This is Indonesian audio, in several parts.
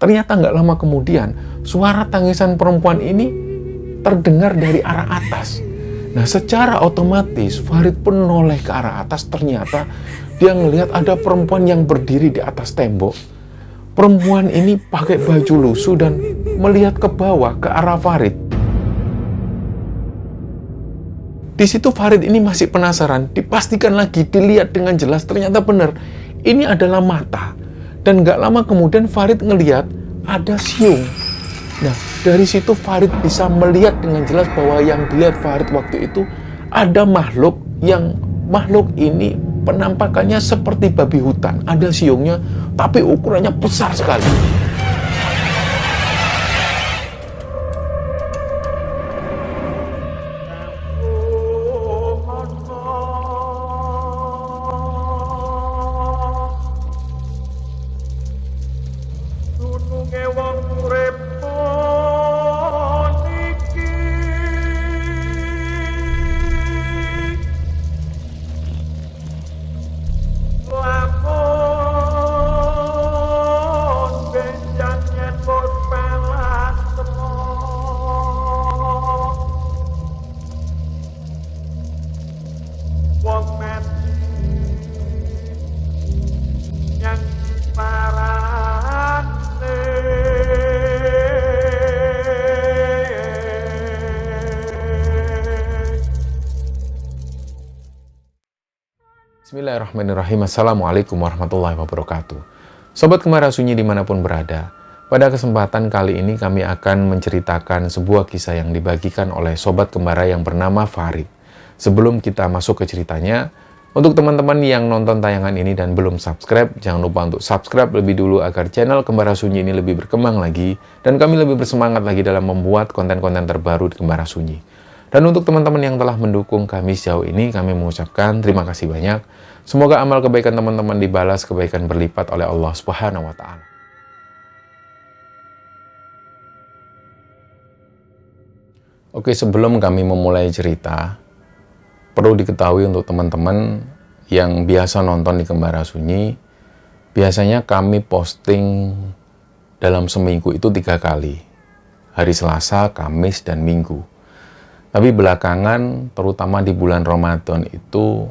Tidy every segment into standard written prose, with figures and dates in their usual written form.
Ternyata nggak lama kemudian, suara tangisan perempuan ini terdengar dari arah atas. Nah, secara otomatis Farid pun noleh ke arah atas. Ternyata dia ngelihat ada perempuan yang berdiri di atas tembok. Perempuan ini pakai baju lusuh dan melihat ke bawah ke arah Farid. Di situ Farid ini masih penasaran, dipastikan lagi, dilihat dengan jelas, ternyata benar, ini adalah mata. Dan gak lama kemudian Farid ngelihat ada siung. Nah, dari situ Farid bisa melihat dengan jelas bahwa yang dilihat Farid waktu itu ada makhluk ini penampakannya seperti babi hutan. Ada siungnya, tapi ukurannya besar sekali. Bismillahirrahmanirrahim. Assalamualaikum warahmatullahi wabarakatuh. Sobat Kemara Sunyi dimanapun berada, pada kesempatan kali ini kami akan menceritakan sebuah kisah yang dibagikan oleh Sobat Kemara yang bernama Farid. Sebelum kita masuk ke ceritanya, untuk teman-teman yang nonton tayangan ini dan belum subscribe, jangan lupa untuk subscribe lebih dulu agar channel Kemara Sunyi ini lebih berkembang lagi dan kami lebih bersemangat lagi dalam membuat konten-konten terbaru di Kemara Sunyi. Dan untuk teman-teman yang telah mendukung kami sejauh ini, kami mengucapkan terima kasih banyak. Semoga amal kebaikan teman-teman dibalas kebaikan berlipat oleh Allah Subhanahu wa Ta'ala. Oke, sebelum kami memulai cerita, perlu diketahui untuk teman-teman yang biasa nonton di Kemara Sunyi, biasanya kami posting dalam seminggu itu 3 kali. Hari Selasa, Kamis, dan Minggu. Tapi belakangan, terutama di bulan Ramadan itu,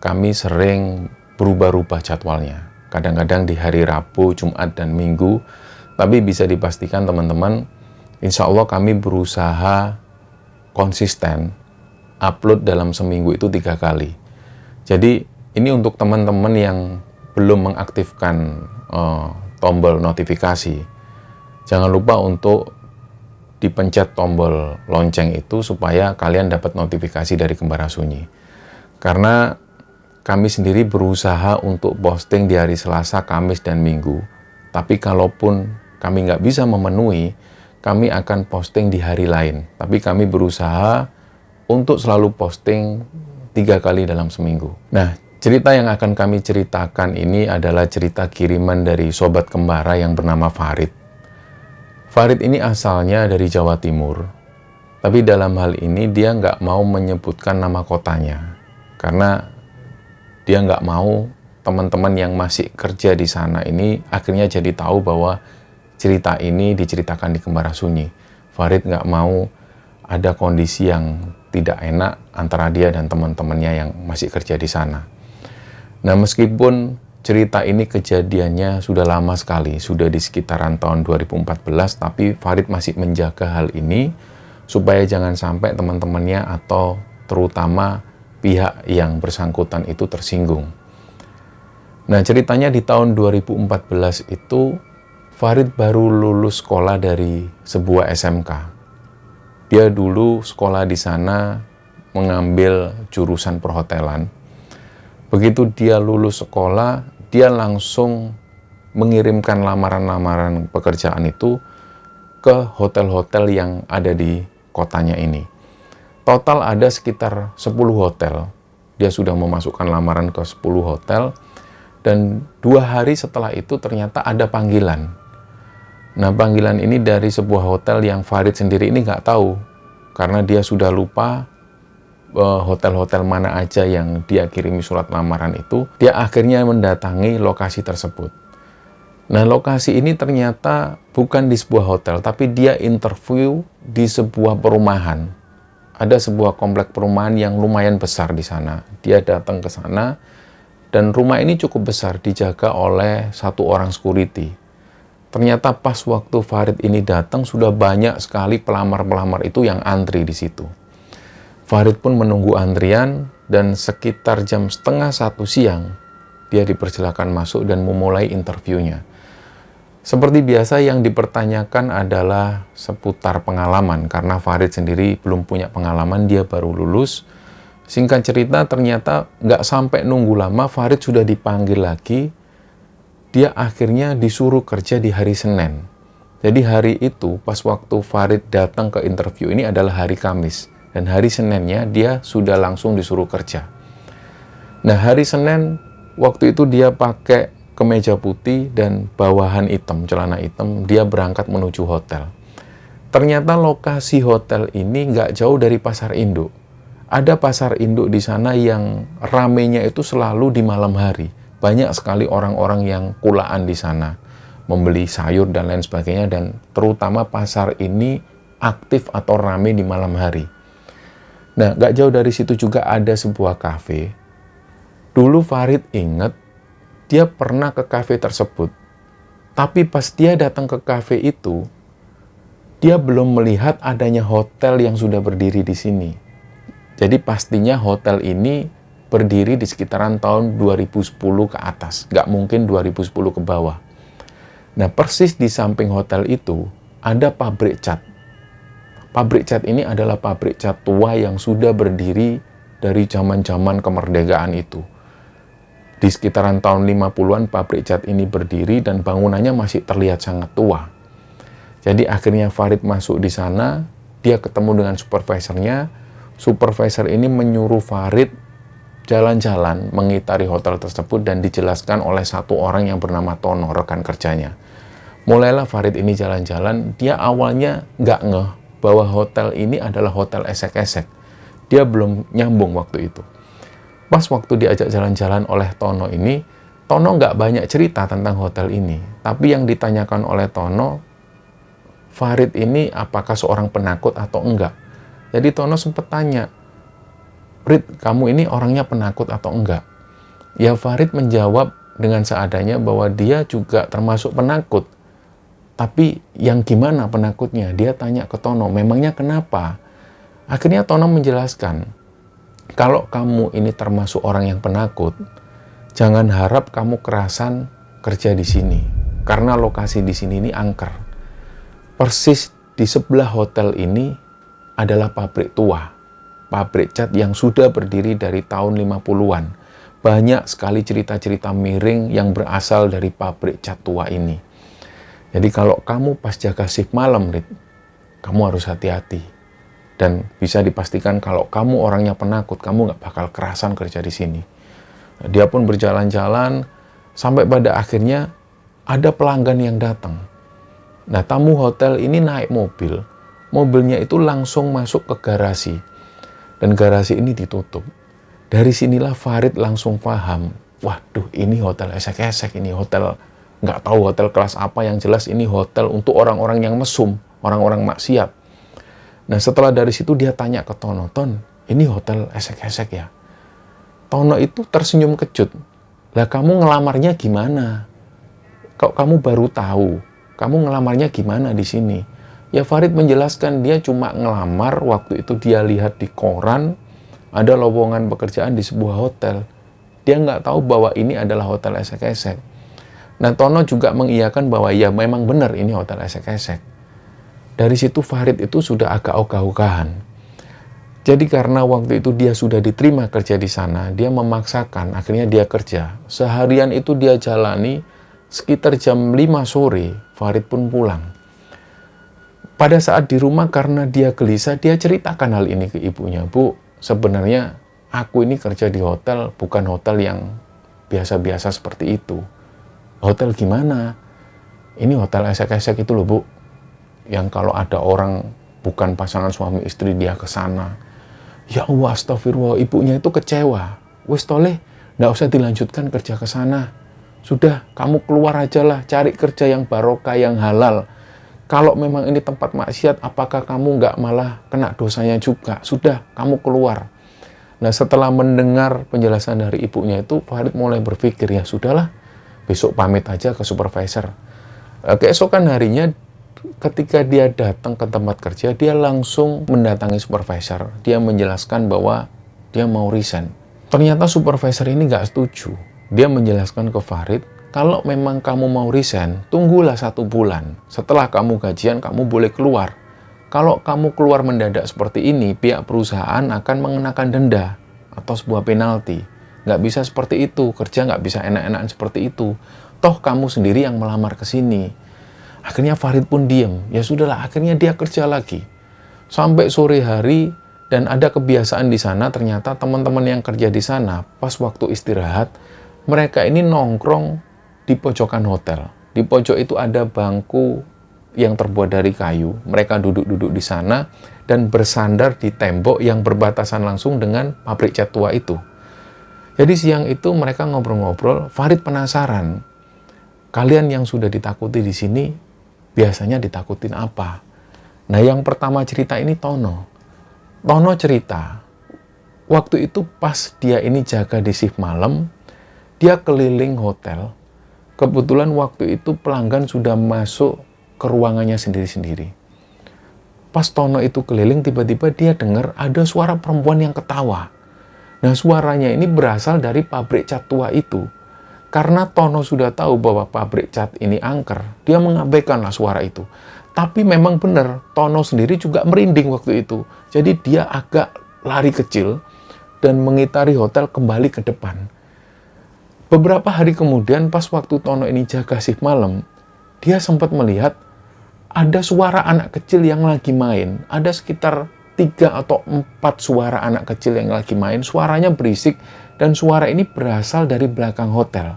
kami sering berubah-ubah jadwalnya. Kadang-kadang di hari Rabu, Jumat, dan Minggu. Tapi bisa dipastikan teman-teman, insya Allah kami berusaha konsisten upload dalam seminggu itu 3 kali. Jadi ini untuk teman-teman yang belum mengaktifkan tombol notifikasi. Jangan lupa untuk dipencet tombol lonceng itu supaya kalian dapat notifikasi dari Kemara Sunyi. Karena kami sendiri berusaha untuk posting di hari Selasa, Kamis, dan Minggu. Tapi kalaupun kami nggak bisa memenuhi, kami akan posting di hari lain. Tapi kami berusaha untuk selalu posting 3 kali dalam seminggu. Nah, cerita yang akan kami ceritakan ini adalah cerita kiriman dari Sobat Kembara yang bernama Farid. Farid ini asalnya dari Jawa Timur, tapi dalam hal ini dia nggak mau menyebutkan nama kotanya, karena dia nggak mau teman-teman yang masih kerja di sana ini akhirnya jadi tahu bahwa cerita ini diceritakan di Kemara Sunyi. Farid nggak mau ada kondisi yang tidak enak antara dia dan teman-temannya yang masih kerja di sana. Nah, meskipun cerita ini kejadiannya sudah lama sekali, sudah di sekitaran tahun 2014, tapi Farid masih menjaga hal ini supaya jangan sampai teman-temannya atau terutama pihak yang bersangkutan itu tersinggung. Nah, ceritanya di tahun 2014 itu Farid baru lulus sekolah dari sebuah SMK. Dia dulu sekolah di sana mengambil jurusan perhotelan. Begitu dia lulus sekolah, dia langsung mengirimkan lamaran-lamaran pekerjaan itu ke hotel-hotel yang ada di kotanya ini. Total ada sekitar 10 hotel. Dia sudah memasukkan lamaran ke 10 hotel. Dan 2 hari setelah itu ternyata ada panggilan. Nah, panggilan ini dari sebuah hotel yang Farid sendiri ini nggak tahu. Karena dia sudah lupa hotel-hotel mana aja yang dia kirimi surat lamaran itu. Dia akhirnya mendatangi lokasi tersebut. Nah, lokasi ini ternyata bukan di sebuah hotel, tapi dia interview di sebuah perumahan. Ada sebuah komplek perumahan yang lumayan besar di sana. Dia datang ke sana, dan rumah ini cukup besar, dijaga oleh satu orang security. Ternyata pas waktu Farid ini datang, sudah banyak sekali pelamar-pelamar itu yang antri di situ. Farid pun menunggu antrian, dan sekitar jam setengah 1 siang, dia dipersilakan masuk dan memulai interviewnya. Seperti biasa, yang dipertanyakan adalah seputar pengalaman, karena Farid sendiri belum punya pengalaman, dia baru lulus. Singkat cerita, ternyata nggak sampai nunggu lama, Farid sudah dipanggil lagi. Dia akhirnya disuruh kerja di hari Senin. Jadi hari itu, pas waktu Farid datang ke interview ini adalah hari Kamis. Dan hari Seninnya dia sudah langsung disuruh kerja. Nah, hari Senin, waktu itu dia pakai kemeja putih dan bawahan hitam, celana hitam, dia berangkat menuju hotel. Ternyata lokasi hotel ini nggak jauh dari pasar induk. Ada pasar induk di sana yang ramenya itu selalu di malam hari. Banyak sekali orang-orang yang kulaan di sana, membeli sayur dan lain sebagainya, dan terutama pasar ini aktif atau rame di malam hari. Nah, nggak jauh dari situ juga ada sebuah kafe. Dulu Farid ingat, dia pernah ke kafe tersebut, tapi pas dia datang ke kafe itu, dia belum melihat adanya hotel yang sudah berdiri di sini. Jadi pastinya hotel ini berdiri di sekitaran tahun 2010 ke atas, nggak mungkin 2010 ke bawah. Nah, persis di samping hotel itu ada pabrik cat. Pabrik cat ini adalah pabrik cat tua yang sudah berdiri dari zaman-zaman kemerdekaan itu. Di sekitaran tahun 50-an pabrik cat ini berdiri dan bangunannya masih terlihat sangat tua. Jadi akhirnya Farid masuk di sana, dia ketemu dengan supervisornya. Supervisor ini menyuruh Farid jalan-jalan mengitari hotel tersebut dan dijelaskan oleh satu orang yang bernama Tono, rekan kerjanya. Mulailah Farid ini jalan-jalan, dia awalnya nggak ngeh bahwa hotel ini adalah hotel esek-esek. Dia belum nyambung waktu itu. Pas waktu diajak jalan-jalan oleh Tono ini, Tono nggak banyak cerita tentang hotel ini. Tapi yang ditanyakan oleh Tono, Farid ini apakah seorang penakut atau enggak? Jadi Tono sempat tanya, Rid, kamu ini orangnya penakut atau enggak? Ya, Farid menjawab dengan seadanya bahwa dia juga termasuk penakut. Tapi yang gimana penakutnya? Dia tanya ke Tono, memangnya kenapa? Akhirnya Tono menjelaskan, kalau kamu ini termasuk orang yang penakut, jangan harap kamu kerasan kerja di sini. Karena lokasi di sini ini angker. Persis di sebelah hotel ini adalah pabrik tua. Pabrik cat yang sudah berdiri dari tahun 50-an. Banyak sekali cerita-cerita miring yang berasal dari pabrik cat tua ini. Jadi kalau kamu pas jaga shift malam, Rit, kamu harus hati-hati. Dan bisa dipastikan kalau kamu orangnya penakut, kamu nggak bakal kerasan kerja di sini. Nah, dia pun berjalan-jalan, sampai pada akhirnya ada pelanggan yang datang. Nah, tamu hotel ini naik mobil. Mobilnya itu langsung masuk ke garasi. Dan garasi ini ditutup. Dari sinilah Farid langsung paham, waduh, ini hotel esek-esek, ini hotel, nggak tahu hotel kelas apa, yang jelas ini hotel untuk orang-orang yang mesum, orang-orang maksiat. Nah, setelah dari situ dia tanya ke Tono, Ton, ini hotel esek-esek ya? Tono itu tersenyum kejut. Lah, kamu ngelamarnya gimana? Kok kamu baru tahu? Kamu ngelamarnya gimana di sini? Ya, Farid menjelaskan dia cuma ngelamar waktu itu dia lihat di koran ada lowongan pekerjaan di sebuah hotel. Dia nggak tahu bahwa ini adalah hotel esek-esek. Nah, Tono juga mengiyakan bahwa ya memang benar ini hotel esek-esek. Dari situ Farid itu sudah agak ogah-ogahan. Jadi karena waktu itu dia sudah diterima kerja di sana, dia memaksakan, akhirnya dia kerja. Seharian itu dia jalani, sekitar jam 5 sore, Farid pun pulang. Pada saat di rumah karena dia gelisah, dia ceritakan hal ini ke ibunya. Bu, sebenarnya aku ini kerja di hotel, bukan hotel yang biasa-biasa seperti itu. Hotel gimana? Ini hotel esek-esek itu loh, Bu. Yang kalau ada orang bukan pasangan suami istri dia ke sana. Ya Allah, astagfirullah, ibunya itu kecewa. Wis toleh, nggak usah dilanjutkan kerja ke sana. Sudah, kamu keluar aja lah, cari kerja yang barokah, yang halal. Kalau memang ini tempat maksiat, apakah kamu nggak malah kena dosanya juga? Sudah, kamu keluar. Nah, setelah mendengar penjelasan dari ibunya itu, Farid mulai berpikir, ya sudahlah, besok pamit aja ke supervisor. Keesokan harinya, ketika dia datang ke tempat kerja, dia langsung mendatangi supervisor. Dia menjelaskan bahwa dia mau resign. Ternyata supervisor ini nggak setuju. Dia menjelaskan ke Farid, kalau memang kamu mau resign, tunggulah 1 bulan. Setelah kamu gajian, kamu boleh keluar. Kalau kamu keluar mendadak seperti ini, pihak perusahaan akan mengenakan denda atau sebuah penalti. Nggak bisa seperti itu, kerja nggak bisa enak-enakan seperti itu. Toh kamu sendiri yang melamar ke sini. Akhirnya Farid pun diem. Ya sudahlah, akhirnya dia kerja lagi. Sampai sore hari, dan ada kebiasaan di sana, ternyata teman-teman yang kerja di sana, pas waktu istirahat, mereka ini nongkrong di pojokan hotel. Di pojok itu ada bangku yang terbuat dari kayu. Mereka duduk-duduk di sana dan bersandar di tembok yang berbatasan langsung dengan pabrik cat tua itu. Jadi siang itu mereka ngobrol-ngobrol. Farid penasaran, kalian yang sudah ditakuti di sini biasanya ditakutin apa? Nah, yang pertama cerita ini Tono. Tono cerita, waktu itu pas dia ini jaga di shift malam, dia keliling hotel. Kebetulan waktu itu pelanggan sudah masuk ke ruangannya sendiri-sendiri. Pas Tono itu keliling, tiba-tiba dia dengar ada suara perempuan yang ketawa. Nah, suaranya ini berasal dari pabrik cat tua itu. Karena Tono sudah tahu bahwa pabrik cat ini angker, dia mengabaikanlah suara itu. Tapi memang benar, Tono sendiri juga merinding waktu itu. Jadi dia agak lari kecil dan mengitari hotel kembali ke depan. Beberapa hari kemudian, pas waktu Tono ini jaga shift malam, dia sempat melihat ada suara anak kecil yang lagi main. Ada sekitar 3 atau 4 suara anak kecil yang lagi main. Suaranya berisik dan suara ini berasal dari belakang hotel.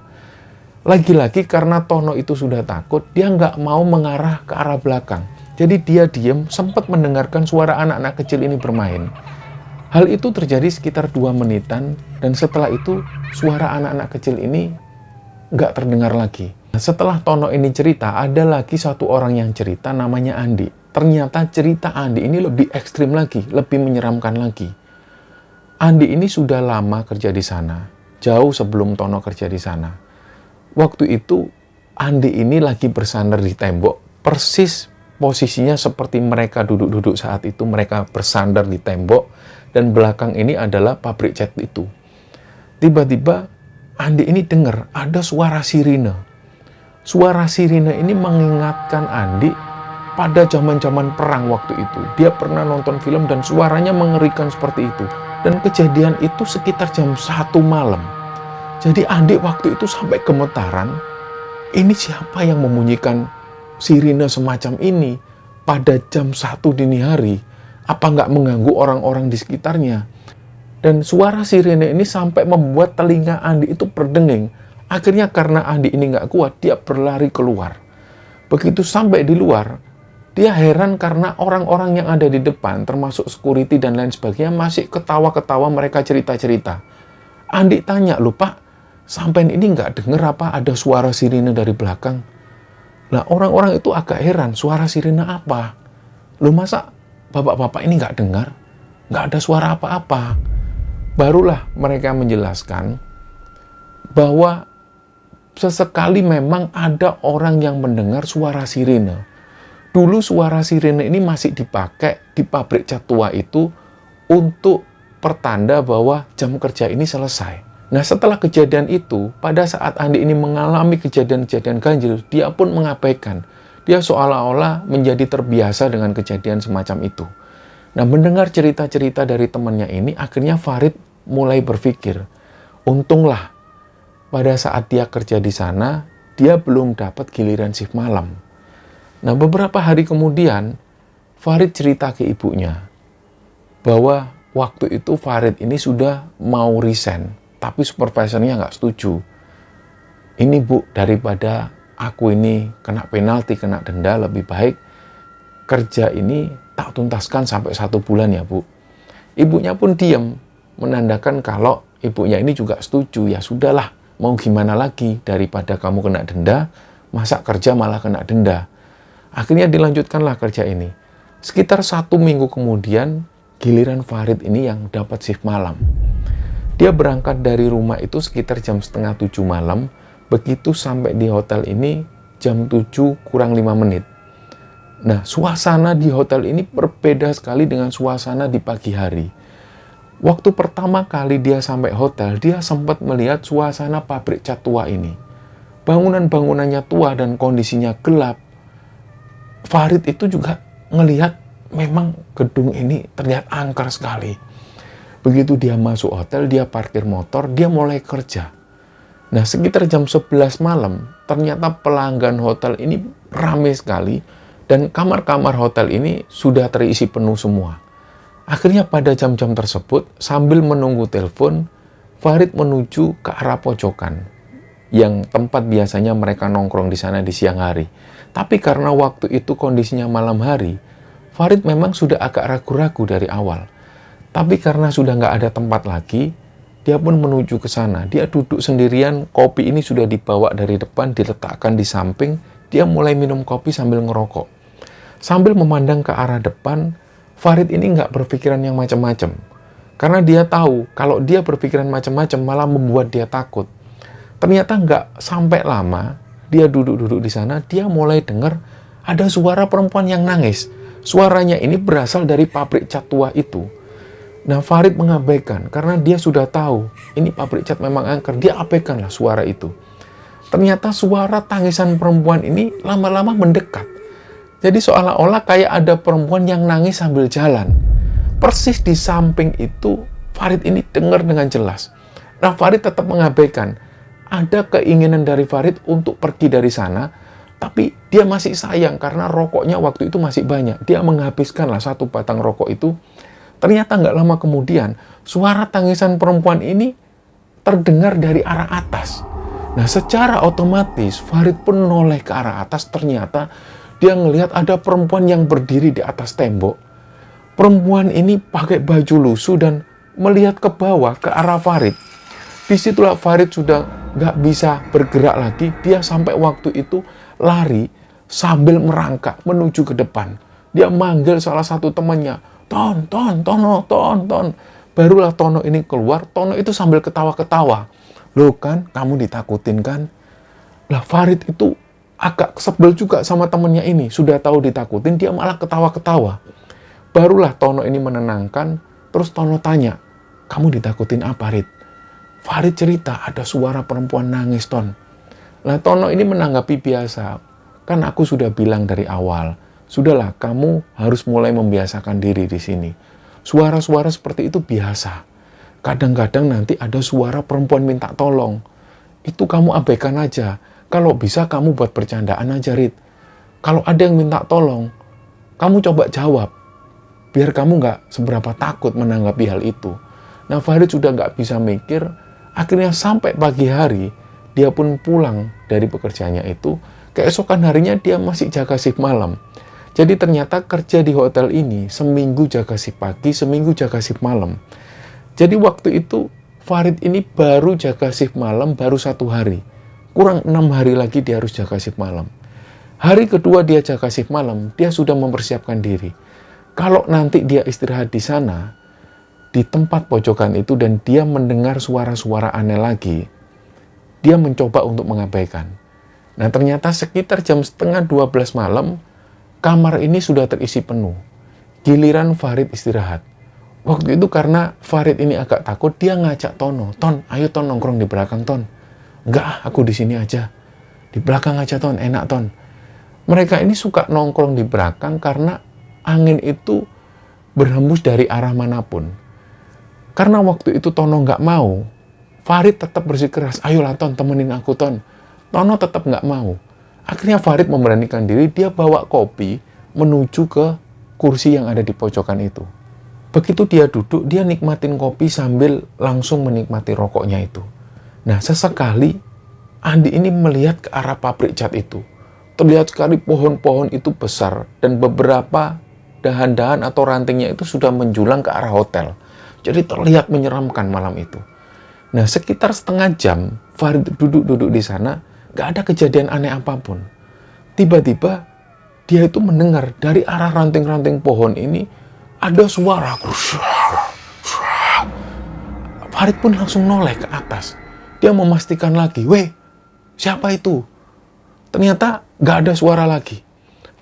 Lagi-lagi karena Tono itu sudah takut, dia nggak mau mengarah ke arah belakang. Jadi dia diam, sempat mendengarkan suara anak-anak kecil ini bermain. Hal itu terjadi sekitar 2 menitan, dan setelah itu suara anak-anak kecil ini nggak terdengar lagi. Setelah Tono ini cerita, ada lagi 1 orang yang cerita namanya Andi. Ternyata cerita Andi ini lebih ekstrim lagi, lebih menyeramkan lagi. Andi ini sudah lama kerja di sana, jauh sebelum Tono kerja di sana. Waktu itu Andi ini lagi bersandar di tembok, persis posisinya seperti mereka duduk-duduk saat itu, mereka bersandar di tembok, dan belakang ini adalah pabrik cat itu. Tiba-tiba Andi ini dengar ada suara sirine. Suara sirine ini mengingatkan Andi pada zaman-zaman perang waktu itu. Dia pernah nonton film dan suaranya mengerikan seperti itu. Dan kejadian itu sekitar jam 1 malam. Jadi Andi waktu itu sampai gemetaran, ini siapa yang membunyikan sirine semacam ini pada jam 1 dini hari? Apa nggak mengganggu orang-orang di sekitarnya? Dan suara sirine ini sampai membuat telinga Andi itu berdenging. Akhirnya karena Andi ini nggak kuat, dia berlari keluar. Begitu sampai di luar, dia heran karena orang-orang yang ada di depan, termasuk security dan lain sebagainya, masih ketawa-ketawa, mereka cerita-cerita. Andi tanya, "Loh Pak, sampean ini nggak dengar apa ada suara sirine dari belakang?" Nah, orang-orang itu agak heran, suara sirine apa? Loh masa bapak-bapak ini nggak dengar? Nggak ada suara apa-apa. Barulah mereka menjelaskan bahwa sesekali memang ada orang yang mendengar suara sirine. Dulu suara sirine ini masih dipakai di pabrik cat tua itu untuk pertanda bahwa jam kerja ini selesai. Nah, setelah kejadian itu, pada saat Andi ini mengalami kejadian-kejadian ganjil, dia pun mengabaikan. Dia seolah-olah menjadi terbiasa dengan kejadian semacam itu. Nah, mendengar cerita-cerita dari temannya ini, akhirnya Farid mulai berpikir, untunglah pada saat dia kerja di sana, dia belum dapat giliran shift malam. Nah, beberapa hari kemudian, Farid cerita ke ibunya bahwa waktu itu Farid ini sudah mau resign, tapi supervisornya nggak setuju. Ini Bu, daripada aku ini kena penalti, kena denda, lebih baik kerja ini tak tuntaskan sampai 1 bulan ya Bu. Ibunya pun diam, menandakan kalau ibunya ini juga setuju. Ya sudahlah, mau gimana lagi, daripada kamu kena denda, masa kerja malah kena denda. Akhirnya dilanjutkanlah kerja ini. Sekitar 1 minggu kemudian, giliran Farid ini yang dapat shift malam. Dia berangkat dari rumah itu sekitar jam setengah 7 malam, begitu sampai di hotel ini jam 7 kurang 5 menit. Nah, suasana di hotel ini berbeda sekali dengan suasana di pagi hari. Waktu pertama kali dia sampai hotel, dia sempat melihat suasana pabrik cat tua ini. Bangunan-bangunannya tua dan kondisinya gelap. Farid itu juga ngelihat memang gedung ini terlihat angker sekali. Begitu dia masuk hotel, dia parkir motor, dia mulai kerja. Nah, sekitar jam 11 malam, ternyata pelanggan hotel ini ramai sekali dan kamar-kamar hotel ini sudah terisi penuh semua. Akhirnya pada jam-jam tersebut, sambil menunggu telepon, Farid menuju ke arah pojokan, yang tempat biasanya mereka nongkrong di sana di siang hari. Tapi karena waktu itu kondisinya malam hari, Farid memang sudah agak ragu-ragu dari awal. Tapi karena sudah nggak ada tempat lagi, dia pun menuju ke sana. Dia duduk sendirian, kopi ini sudah dibawa dari depan, diletakkan di samping, dia mulai minum kopi sambil ngerokok. Sambil memandang ke arah depan, Farid ini nggak berpikiran yang macam-macam. Karena dia tahu, kalau dia berpikiran macam-macam malah membuat dia takut. Ternyata nggak sampai lama, dia duduk-duduk di sana, dia mulai dengar ada suara perempuan yang nangis. Suaranya ini berasal dari pabrik cat tua itu. Nah, Farid mengabaikan, karena dia sudah tahu, ini pabrik cat memang angker, dia abaikanlah suara itu. Ternyata suara tangisan perempuan ini lama-lama mendekat. Jadi seolah-olah kayak ada perempuan yang nangis sambil jalan. Persis di samping itu, Farid ini dengar dengan jelas. Nah, Farid tetap mengabaikan. Ada keinginan dari Farid untuk pergi dari sana, tapi dia masih sayang karena rokoknya waktu itu masih banyak. Dia menghabiskanlah 1 batang rokok itu. Ternyata nggak lama kemudian, suara tangisan perempuan ini terdengar dari arah atas. Nah, secara otomatis, Farid pun menoleh ke arah atas. Ternyata dia ngelihat ada perempuan yang berdiri di atas tembok. Perempuan ini pakai baju lusuh dan melihat ke bawah ke arah Farid. Disitulah Farid sudah nggak bisa bergerak lagi. Dia sampai waktu itu lari sambil merangkak menuju ke depan. Dia manggil salah satu temannya, Ton. Barulah Tono ini keluar. Tono itu sambil ketawa-ketawa. Loh kan, kamu ditakutin kan? Lah, Farid itu agak sebel juga sama temennya ini. Sudah tahu ditakutin, dia malah ketawa-ketawa. Barulah Tono ini menenangkan, terus Tono tanya, kamu ditakutin apa, Rid? Farid cerita, ada suara perempuan nangis, Ton. Nah, Tono ini menanggapi biasa. Kan aku sudah bilang dari awal, sudahlah, kamu harus mulai membiasakan diri di sini. Suara-suara seperti itu biasa. Kadang-kadang nanti ada suara perempuan minta tolong. Itu kamu abaikan aja. Kalau bisa kamu buat bercandaan aja, Rid. Kalau ada yang minta tolong, kamu coba jawab. Biar kamu nggak seberapa takut menanggapi hal itu. Nah, Farid sudah nggak bisa mikir. Akhirnya sampai pagi hari, dia pun pulang dari pekerjaannya itu. Keesokan harinya dia masih jaga shift malam. Jadi ternyata kerja di hotel ini, seminggu jaga shift pagi, seminggu jaga shift malam. Jadi waktu itu, Farid ini baru jaga shift malam, baru 1 hari. Kurang 6 hari lagi dia harus jaga shift malam. Hari kedua dia jaga shift malam, dia sudah mempersiapkan diri. Kalau nanti dia istirahat di sana, di tempat pojokan itu, dan dia mendengar suara-suara aneh lagi, dia mencoba untuk mengabaikan. Nah, ternyata sekitar jam setengah 12 malam, kamar ini sudah terisi penuh. Giliran Farid istirahat. Waktu itu karena Farid ini agak takut, dia ngajak Tono. Ton, ayo Ton nongkrong di belakang, Ton. Enggak, aku di sini aja. Di belakang aja, Ton. Enak, Ton. Mereka ini suka nongkrong di belakang karena angin itu berhembus dari arah manapun. Karena waktu itu Tono nggak mau, Farid tetap bersikeras, ayolah Ton, temenin aku, Ton. Tono tetap nggak mau. Akhirnya Farid memberanikan diri, dia bawa kopi menuju ke kursi yang ada di pojokan itu. Begitu dia duduk, dia nikmatin kopi sambil langsung menikmati rokoknya itu. Nah, sesekali Andi ini melihat ke arah pabrik cat itu. Terlihat sekali pohon-pohon itu besar dan beberapa dahan-dahan atau rantingnya itu sudah menjulang ke arah hotel. Jadi terlihat menyeramkan malam itu. Nah, sekitar setengah jam Farid duduk-duduk di sana, nggak ada kejadian aneh apapun. Tiba-tiba dia itu mendengar dari arah ranting-ranting pohon ini ada suara. Farid pun langsung noleh ke atas. Dia memastikan lagi, weh, siapa itu? Ternyata nggak ada suara lagi.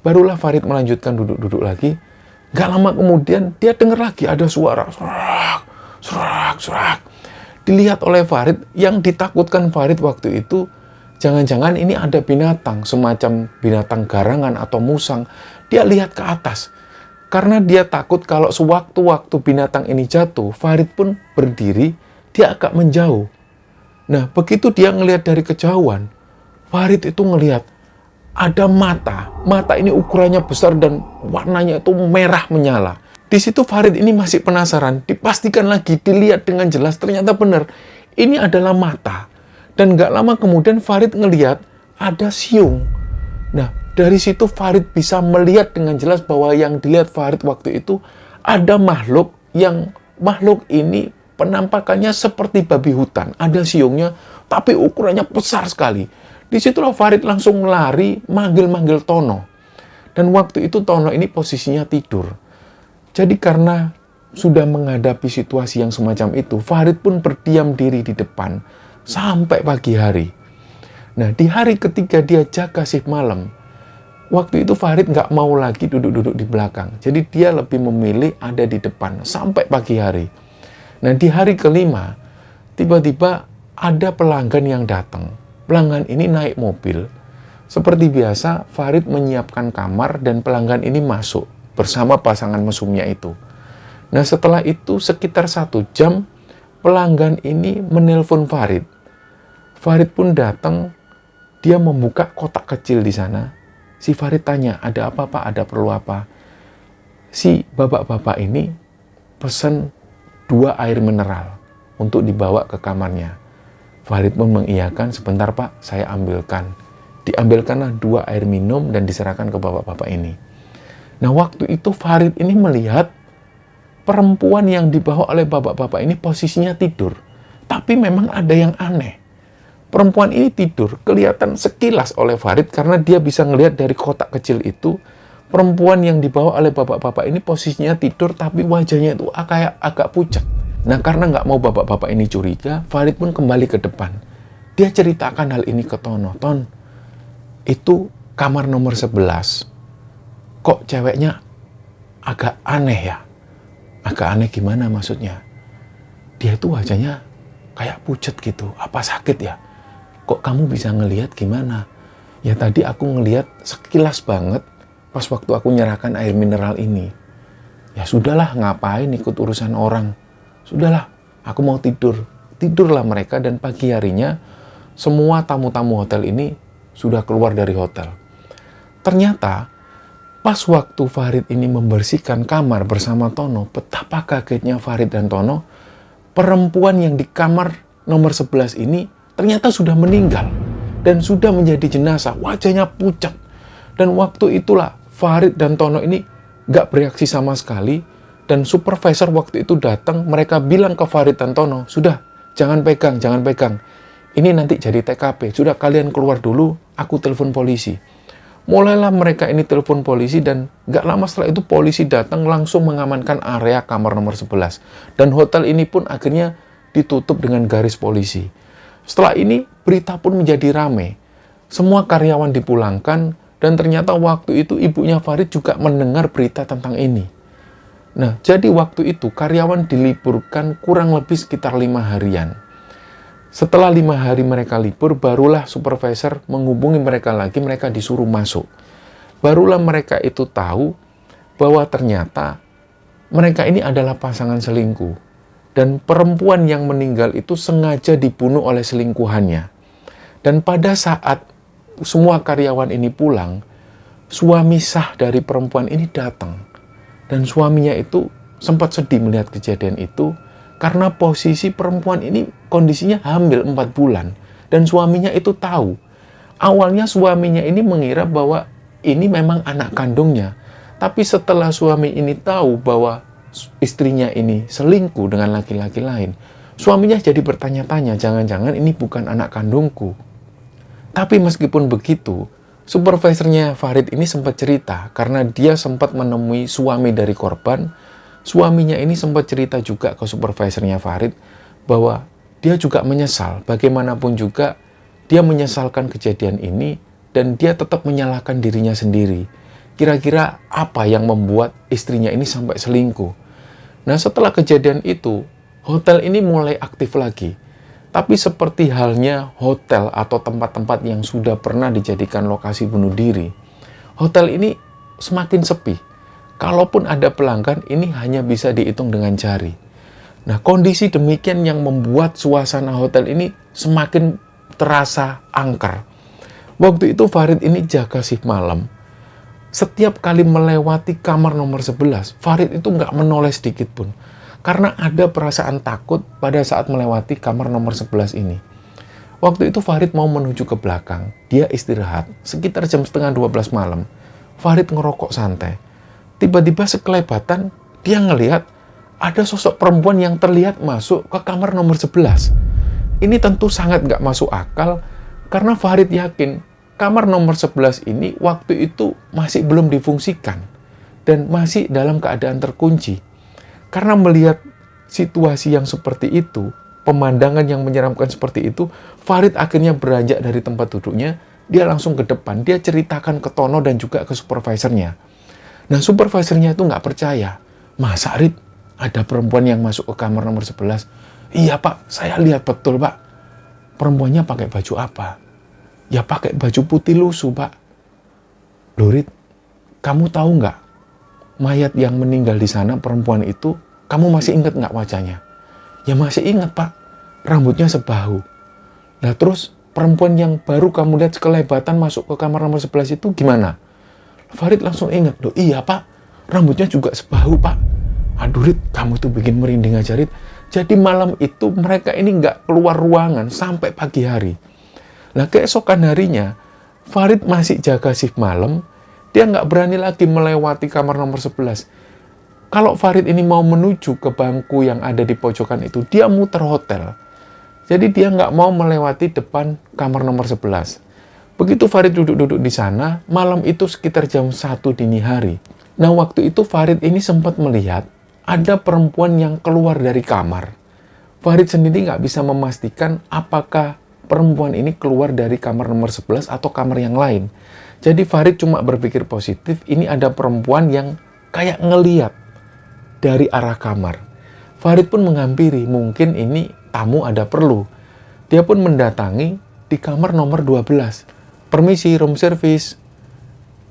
Barulah Farid melanjutkan duduk-duduk lagi. Nggak lama kemudian dia dengar lagi ada suara. Surak. Dilihat oleh Farid, yang ditakutkan Farid waktu itu, jangan-jangan ini ada binatang, semacam binatang garangan atau musang. Dia lihat ke atas. Karena dia takut kalau sewaktu-waktu binatang ini jatuh, Farid pun berdiri, dia agak menjauh. Nah, begitu dia ngelihat dari kejauhan, Farid itu ngelihat ada mata. Mata ini ukurannya besar dan warnanya itu merah menyala. Di situ Farid ini masih penasaran, dipastikan lagi, dilihat dengan jelas, ternyata benar. Ini adalah mata. Dan gak lama kemudian Farid ngelihat ada siung. Nah, dari situ Farid bisa melihat dengan jelas bahwa yang dilihat Farid waktu itu ada makhluk ini penampakannya seperti babi hutan. Ada siungnya, tapi ukurannya besar sekali. Disitulah Farid langsung lari, manggil-manggil Tono. Dan waktu itu Tono ini posisinya tidur. Jadi karena sudah menghadapi situasi yang semacam itu, Farid pun berdiam diri di depan sampai pagi hari. Nah, di hari ketiga dia jaga shift malam, waktu itu Farid nggak mau lagi duduk-duduk di belakang. Jadi dia lebih memilih ada di depan sampai pagi hari. Nah, di hari kelima, tiba-tiba ada pelanggan yang datang. Pelanggan ini naik mobil. Seperti biasa, Farid menyiapkan kamar dan pelanggan ini masuk bersama pasangan mesumnya itu. Nah, setelah itu sekitar 1 jam, pelanggan ini menelpon Farid. Farid pun datang, dia membuka kotak kecil di sana. Si Farid tanya, ada apa Pak? Ada perlu apa? Si bapak-bapak ini pesan 2 air mineral untuk dibawa ke kamarnya. Farid pun mengiyakan, sebentar Pak, saya ambilkan. Diambilkanlah 2 air minum dan diserahkan ke bapak-bapak ini. Nah, waktu itu Farid ini melihat perempuan yang dibawa oleh bapak-bapak ini posisinya tidur. Tapi memang ada yang aneh. Perempuan ini tidur, kelihatan sekilas oleh Farid karena dia bisa ngelihat dari kotak kecil itu. Perempuan yang dibawa oleh bapak-bapak ini posisinya tidur, tapi wajahnya itu kayak agak pucat. Nah, karena nggak mau bapak-bapak ini curiga, Farid pun kembali ke depan. Dia ceritakan hal ini ke Tono. Ton, itu kamar nomor 11. Kok ceweknya agak aneh ya? Agak aneh gimana maksudnya? Dia itu wajahnya kayak pucat gitu. Apa sakit ya? Kok kamu bisa ngelihat gimana? Ya tadi aku ngelihat sekilas banget pas waktu aku nyerahkan air mineral ini. Ya sudahlah, ngapain ikut urusan orang? Sudahlah, aku mau tidur. Tidurlah mereka dan pagi harinya semua tamu-tamu hotel ini sudah keluar dari hotel. Ternyata pas waktu Farid ini membersihkan kamar bersama Tono, betapa kagetnya Farid dan Tono, perempuan yang di kamar nomor 11 ini ternyata sudah meninggal dan sudah menjadi jenazah, wajahnya pucat. Dan waktu itulah Farid dan Tono ini nggak bereaksi sama sekali, dan supervisor waktu itu datang, mereka bilang ke Farid dan Tono, sudah, jangan pegang. Ini nanti jadi TKP, sudah kalian keluar dulu, aku telepon polisi. Mulailah mereka ini telepon polisi dan nggak lama setelah itu polisi datang langsung mengamankan area kamar nomor 11. Dan hotel ini pun akhirnya ditutup dengan garis polisi. Setelah ini berita pun menjadi ramai. Semua karyawan dipulangkan dan ternyata waktu itu ibunya Farid juga mendengar berita tentang ini. Nah, jadi waktu itu karyawan diliburkan kurang lebih sekitar 5 harian. Setelah 5 hari mereka libur, barulah supervisor menghubungi mereka lagi, mereka disuruh masuk. Barulah mereka itu tahu bahwa ternyata mereka ini adalah pasangan selingkuh. Dan perempuan yang meninggal itu sengaja dibunuh oleh selingkuhannya. Dan pada saat semua karyawan ini pulang, suami sah dari perempuan ini datang. Dan suaminya itu sempat sedih melihat kejadian itu, karena posisi perempuan ini kondisinya hamil 4 bulan. Dan suaminya itu tahu. Awalnya suaminya ini mengira bahwa ini memang anak kandungnya. Tapi setelah suami ini tahu bahwa istrinya ini selingkuh dengan laki-laki lain, Suaminya jadi bertanya-tanya, jangan-jangan ini bukan anak kandungku. Tapi meskipun begitu, supervisornya Farid ini sempat cerita karena dia sempat menemui suami dari korban. Suaminya ini sempat cerita juga ke supervisornya Farid bahwa dia juga menyesal. Bagaimanapun juga dia menyesalkan kejadian ini dan dia tetap menyalahkan dirinya sendiri. Kira-kira apa yang membuat istrinya ini sampai selingkuh? Nah, setelah kejadian itu, hotel ini mulai aktif lagi. Tapi seperti halnya hotel atau tempat-tempat yang sudah pernah dijadikan lokasi bunuh diri, hotel ini semakin sepi. Kalaupun ada pelanggan, ini hanya bisa dihitung dengan jari. Nah, kondisi demikian yang membuat suasana hotel ini semakin terasa angker. Waktu itu Farid ini jaga shift malam. Setiap kali melewati kamar nomor 11, Farid itu nggak menoleh sedikit pun. Karena ada perasaan takut pada saat melewati kamar nomor 11 ini. Waktu itu Farid mau menuju ke belakang. Dia istirahat. Sekitar jam setengah 12 malam. Farid ngerokok santai. Tiba-tiba sekelebatan, dia ngelihat ada sosok perempuan yang terlihat masuk ke kamar nomor 11. Ini tentu sangat nggak masuk akal, karena Farid yakin kamar nomor 11 ini waktu itu masih belum difungsikan dan masih dalam keadaan terkunci. Karena melihat situasi yang seperti itu, pemandangan yang menyeramkan seperti itu, Farid akhirnya beranjak dari tempat duduknya, dia langsung ke depan, dia ceritakan ke Tono dan juga ke supervisornya. Nah, supervisornya itu nggak percaya. Masa, Rid, ada perempuan yang masuk ke kamar nomor 11? Iya, Pak, saya lihat betul, Pak. Perempuannya pakai baju apa? Ya pakai baju putih lusuh, Pak. Loh, Rid, kamu tahu nggak? Mayat yang meninggal di sana, perempuan itu, kamu masih ingat nggak wajahnya? Ya masih ingat, Pak. Rambutnya sebahu. Nah terus, perempuan yang baru kamu lihat sekelebatan masuk ke kamar nomor 11 itu gimana? Farid langsung ingat. Loh iya, Pak. Rambutnya juga sebahu, Pak. Aduh, Rid, kamu tuh bikin merinding aja, Rid. Jadi malam itu mereka ini nggak keluar ruangan sampai pagi hari. Nah, keesokan harinya, Farid masih jaga shift malam, dia nggak berani lagi melewati kamar nomor 11. Kalau Farid ini mau menuju ke bangku yang ada di pojokan itu, dia muter hotel. Jadi dia nggak mau melewati depan kamar nomor 11. Begitu Farid duduk-duduk di sana, malam itu sekitar jam 1 dini hari. Nah, waktu itu Farid ini sempat melihat ada perempuan yang keluar dari kamar. Farid sendiri nggak bisa memastikan apakah perempuan ini keluar dari kamar nomor 11 atau kamar yang lain. Jadi Farid cuma berpikir positif, ini ada perempuan yang kayak ngeliat dari arah kamar. Farid pun menghampiri, mungkin ini tamu ada perlu. Dia pun mendatangi di kamar nomor 12. Permisi, room service.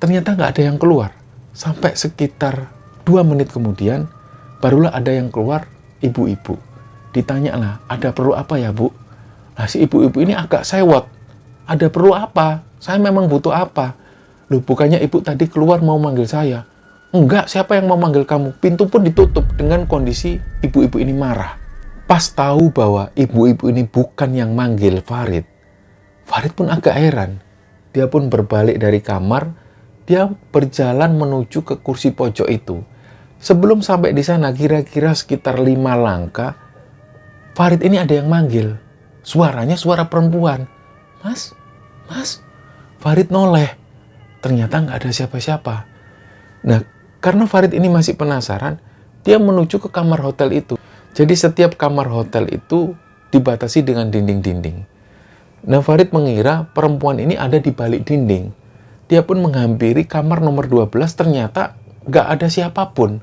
Ternyata nggak ada yang keluar. Sampai sekitar 2 menit kemudian, barulah ada yang keluar, ibu-ibu. Ditanyalah, ada perlu apa ya, Bu? Nah, si ibu-ibu ini agak sewot. Ada perlu apa? Saya memang butuh apa? Loh, bukannya ibu tadi keluar mau manggil saya? Enggak, siapa yang mau manggil kamu? Pintu pun ditutup dengan kondisi ibu-ibu ini marah. Pas tahu bahwa ibu-ibu ini bukan yang manggil Farid, Farid pun agak heran. Dia pun berbalik dari kamar, dia berjalan menuju ke kursi pojok itu. Sebelum sampai di sana, kira-kira sekitar 5 langkah, Farid ini ada yang manggil. Suaranya suara perempuan. Mas, Mas. Farid noleh. Ternyata nggak ada siapa-siapa. Nah, karena Farid ini masih penasaran, dia menuju ke kamar hotel itu. Jadi setiap kamar hotel itu dibatasi dengan dinding-dinding. Nah, Farid mengira perempuan ini ada di balik dinding. Dia pun menghampiri kamar nomor 12, ternyata nggak ada siapapun.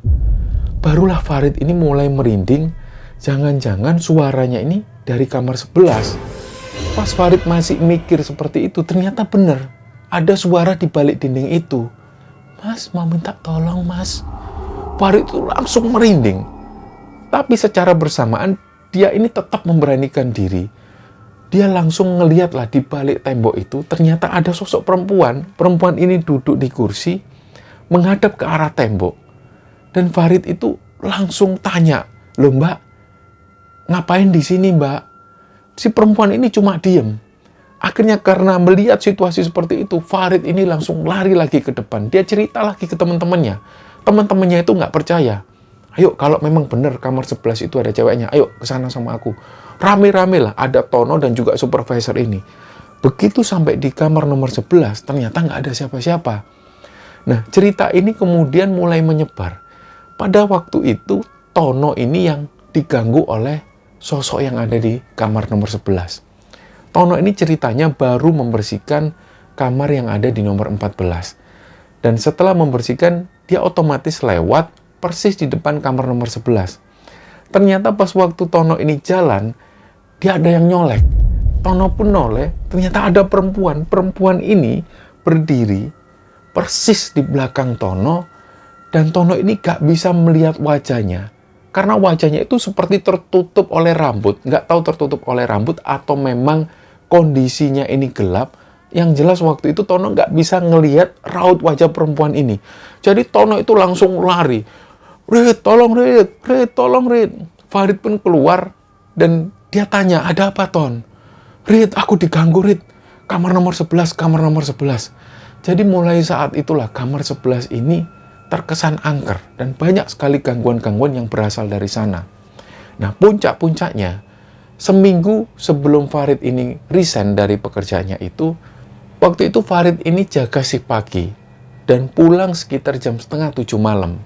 Barulah Farid ini mulai merinding, jangan-jangan suaranya ini dari kamar 11. Pas Farid masih mikir seperti itu, ternyata benar. Ada suara di balik dinding itu. Mas, mau minta tolong, Mas. Farid itu langsung merinding. Tapi secara bersamaan, dia ini tetap memberanikan diri. Dia langsung ngeliatlah di balik tembok itu, ternyata ada sosok perempuan. Perempuan ini duduk di kursi, menghadap ke arah tembok. Dan Farid itu langsung tanya, "Loh, Mbak, ngapain di sini, Mbak?" Si perempuan ini cuma diem. Akhirnya karena melihat situasi seperti itu, Farid ini langsung lari lagi ke depan. Dia cerita lagi ke teman-temannya. Teman-temannya itu nggak percaya. Ayo, kalau memang benar kamar 11 itu ada ceweknya, ayo ke sana sama aku. Rame-rame lah, ada Tono dan juga supervisor ini. Begitu sampai di kamar nomor 11, ternyata nggak ada siapa-siapa. Nah, cerita ini kemudian mulai menyebar. Pada waktu itu, Tono ini yang diganggu oleh sosok yang ada di kamar nomor 11. Tono ini ceritanya baru membersihkan kamar yang ada di nomor 14. Dan setelah membersihkan, dia otomatis lewat persis di depan kamar nomor 11. Ternyata pas waktu Tono ini jalan, dia ada yang nyolek. Tono pun noleh, ternyata ada perempuan. Perempuan ini berdiri persis di belakang Tono, dan Tono ini gak bisa melihat wajahnya. Karena wajahnya itu seperti tertutup oleh rambut. Gak tahu tertutup oleh rambut atau memang kondisinya ini gelap. Yang jelas waktu itu Tono gak bisa ngelihat raut wajah perempuan ini. Jadi Tono itu langsung lari. Rit, tolong Rit, Rit, tolong Rit. Farid pun keluar dan dia tanya, ada apa Ton? Rit, aku diganggu Rit. Kamar nomor 11, kamar nomor 11. Jadi mulai saat itulah kamar 11 ini terkesan angker. Dan banyak sekali gangguan-gangguan yang berasal dari sana. Nah, puncak-puncaknya, seminggu sebelum Farid ini resign dari pekerjaannya itu, waktu itu Farid ini jaga shift pagi dan pulang sekitar jam 6:30 malam.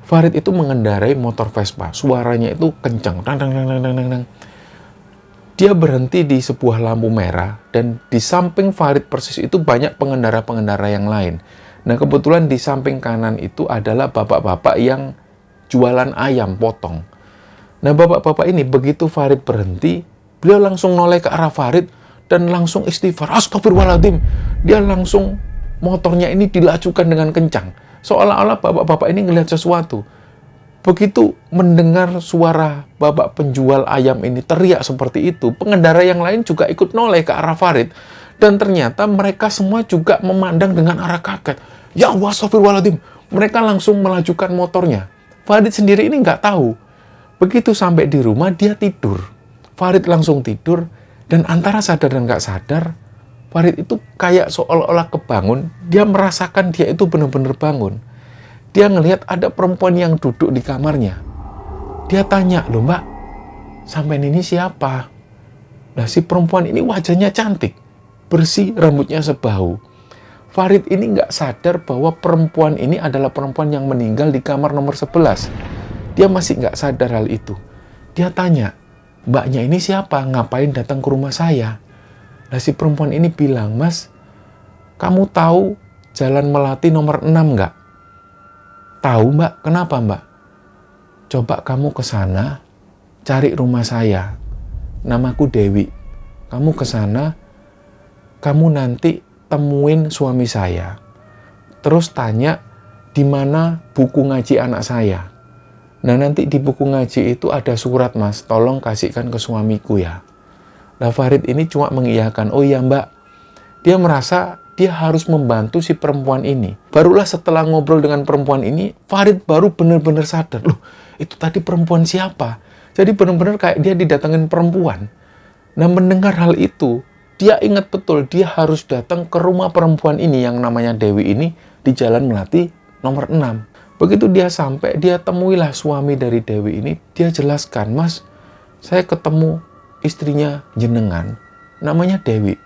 Farid itu mengendarai motor Vespa, suaranya itu kencang, dang, dang, dang, dang, dang, dang. Dia berhenti di sebuah lampu merah, dan di samping Farid persis itu banyak pengendara-pengendara yang lain. Nah, kebetulan di samping kanan itu adalah bapak-bapak yang jualan ayam potong. Nah, bapak-bapak ini begitu Farid berhenti, beliau langsung noleh ke arah Farid dan langsung istighfar. Astagfirullahaladzim. Dia langsung motornya ini dilajukan dengan kencang. Seolah-olah bapak-bapak ini ngelihat sesuatu. Begitu mendengar suara bapak penjual ayam ini teriak seperti itu, pengendara yang lain juga ikut noleh ke arah Farid. Dan ternyata mereka semua juga memandang dengan arah kaget. Ya Allah, astagfirullahaladzim. Mereka langsung melajukan motornya. Farid sendiri ini nggak tahu. Begitu sampai di rumah, dia tidur. Farid langsung tidur, dan antara sadar dan nggak sadar, Farid itu kayak seolah-olah kebangun. Dia merasakan dia itu benar-benar bangun. Dia ngelihat ada perempuan yang duduk di kamarnya. Dia tanya, loh mbak, sampean ini siapa? Nah, si perempuan ini wajahnya cantik, bersih, rambutnya sebahu. Farid ini nggak sadar bahwa perempuan ini adalah perempuan yang meninggal di kamar nomor 11. Dia masih nggak sadar hal itu. Dia tanya, mbaknya ini siapa? Ngapain datang ke rumah saya? Nah, si perempuan ini bilang, mas, kamu tahu Jalan Melati nomor 6 nggak? Tahu mbak, kenapa mbak? Coba kamu ke sana, cari rumah saya. Namaku Dewi. Kamu ke sana, kamu nanti temuin suami saya. Terus tanya, di mana buku ngaji anak saya? Nah, nanti di buku ngaji itu ada surat mas, tolong kasihkan ke suamiku ya. Nah, Farid ini cuma mengiyakan, oh iya mbak. Dia merasa dia harus membantu si perempuan ini. Barulah setelah ngobrol dengan perempuan ini, Farid baru benar-benar sadar, loh itu tadi perempuan siapa? Jadi benar-benar kayak dia didatengin perempuan. Nah, mendengar hal itu, dia ingat betul dia harus datang ke rumah perempuan ini yang namanya Dewi ini di Jalan Melati nomor 6. Begitu dia sampai, dia temuilah suami dari Dewi ini. Dia jelaskan, mas, saya ketemu istrinya jenengan, namanya Dewi.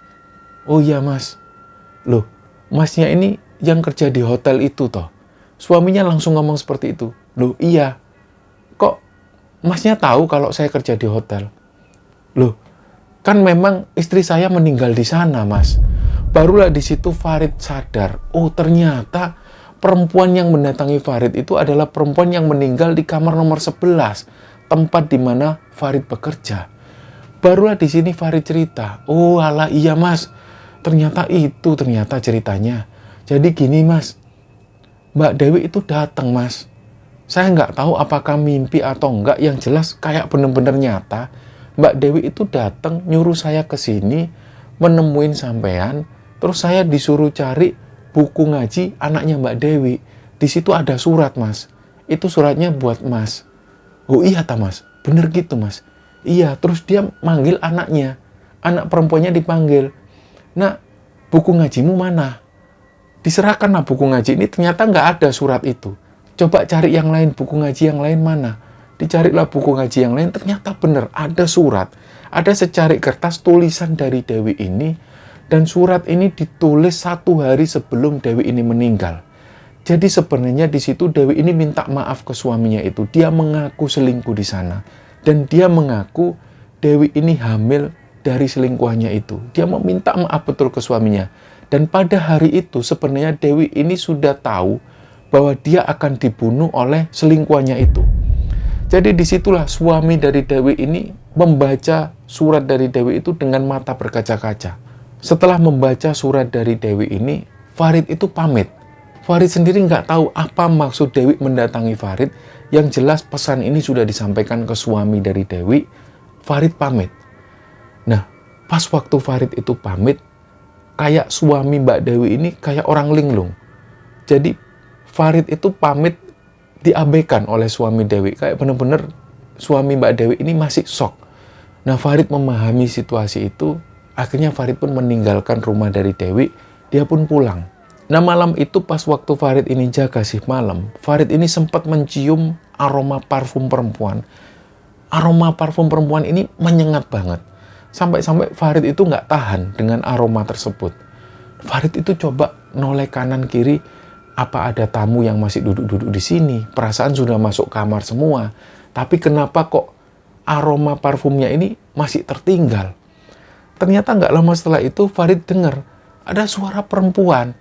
Oh iya mas. Loh, masnya ini yang kerja di hotel itu toh? Suaminya langsung ngomong seperti itu. Loh iya. Kok masnya tahu kalau saya kerja di hotel? Loh, kan memang istri saya meninggal di sana mas. Barulah di situ Farid sadar. Oh ternyata perempuan yang mendatangi Farid itu adalah perempuan yang meninggal di kamar nomor 11, tempat di mana Farid bekerja. Barulah di sini Farid cerita, oh alah iya mas, ternyata ceritanya. Jadi gini mas, Mbak Dewi itu datang mas. Saya nggak tahu apakah mimpi atau enggak, yang jelas kayak bener-bener nyata. Mbak Dewi itu datang nyuruh saya ke sini, menemuin sampean, terus saya disuruh cari buku ngaji anaknya Mbak Dewi. Di situ ada surat mas. Itu suratnya buat mas. Oh iya ta mas, bener gitu mas. Iya, terus dia manggil anaknya. Anak perempuannya dipanggil. Nah, buku ngajimu mana? Diserahkanlah buku ngaji ini, ternyata nggak ada surat itu. Coba cari yang lain, buku ngaji yang lain mana? Dicarilah buku ngaji yang lain, ternyata benar ada surat. Ada secarik kertas tulisan dari Dewi ini, dan surat ini ditulis 1 hari sebelum Dewi ini meninggal. Jadi sebenarnya di situ Dewi ini minta maaf ke suaminya itu. Dia mengaku selingkuh di sana. Dan dia mengaku Dewi ini hamil dari selingkuhannya itu. Dia meminta maaf betul ke suaminya. Dan pada hari itu sebenarnya Dewi ini sudah tahu bahwa dia akan dibunuh oleh selingkuhannya itu. Jadi disitulah suami dari Dewi ini membaca surat dari Dewi itu dengan mata berkaca-kaca. Setelah membaca surat dari Dewi ini, Farid itu pamit. Farid sendiri nggak tahu apa maksud Dewi mendatangi Farid. Yang jelas pesan ini sudah disampaikan ke suami dari Dewi. Farid pamit. Nah, pas waktu Farid itu pamit, kayak suami Mbak Dewi ini kayak orang linglung. Jadi Farid itu pamit diabaikan oleh suami Dewi. Kayak benar-benar suami Mbak Dewi ini masih shock. Nah, Farid memahami situasi itu. Akhirnya Farid pun meninggalkan rumah dari Dewi. Dia pun pulang. Nah, malam itu pas waktu Farid ini jaga shift malam, Farid ini sempat mencium aroma parfum perempuan. Aroma parfum perempuan ini menyengat banget. Sampai-sampai Farid itu nggak tahan dengan aroma tersebut. Farid itu coba noleh kanan kiri, apa ada tamu yang masih duduk-duduk di sini? Perasaan sudah masuk kamar semua. Tapi kenapa kok aroma parfumnya ini masih tertinggal? Ternyata nggak lama setelah itu Farid dengar ada suara perempuan.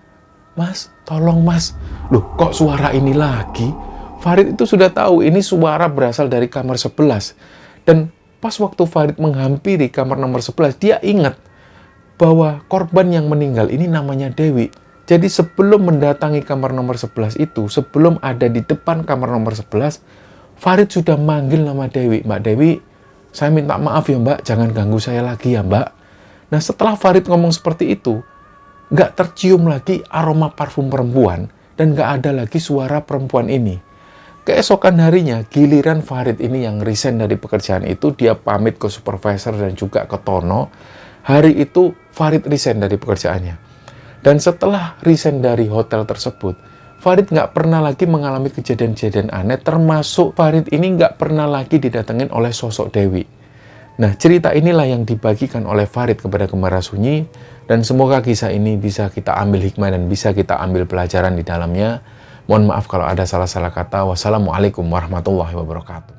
Mas, tolong mas. Loh, kok suara ini lagi? Farid itu sudah tahu ini suara berasal dari kamar 11. Dan pas waktu Farid menghampiri kamar nomor 11, dia ingat bahwa korban yang meninggal ini namanya Dewi. Jadi sebelum mendatangi kamar nomor 11 itu, sebelum ada di depan kamar nomor 11, Farid sudah manggil nama Dewi. Mbak Dewi, saya minta maaf ya mbak, jangan ganggu saya lagi ya mbak. Nah, setelah Farid ngomong seperti itu, nggak tercium lagi aroma parfum perempuan dan nggak ada lagi suara perempuan ini. Keesokan harinya, giliran Farid ini yang resign dari pekerjaan itu, dia pamit ke supervisor dan juga ke Tono. Hari itu Farid resign dari pekerjaannya. Dan setelah resign dari hotel tersebut, Farid nggak pernah lagi mengalami kejadian-kejadian aneh, termasuk Farid ini nggak pernah lagi didatengin oleh sosok Dewi. Nah, cerita inilah yang dibagikan oleh Farid kepada Kembar Sunyi, dan semoga kisah ini bisa kita ambil hikmah dan bisa kita ambil pelajaran di dalamnya. Mohon maaf kalau ada salah-salah kata. Wassalamualaikum warahmatullahi wabarakatuh.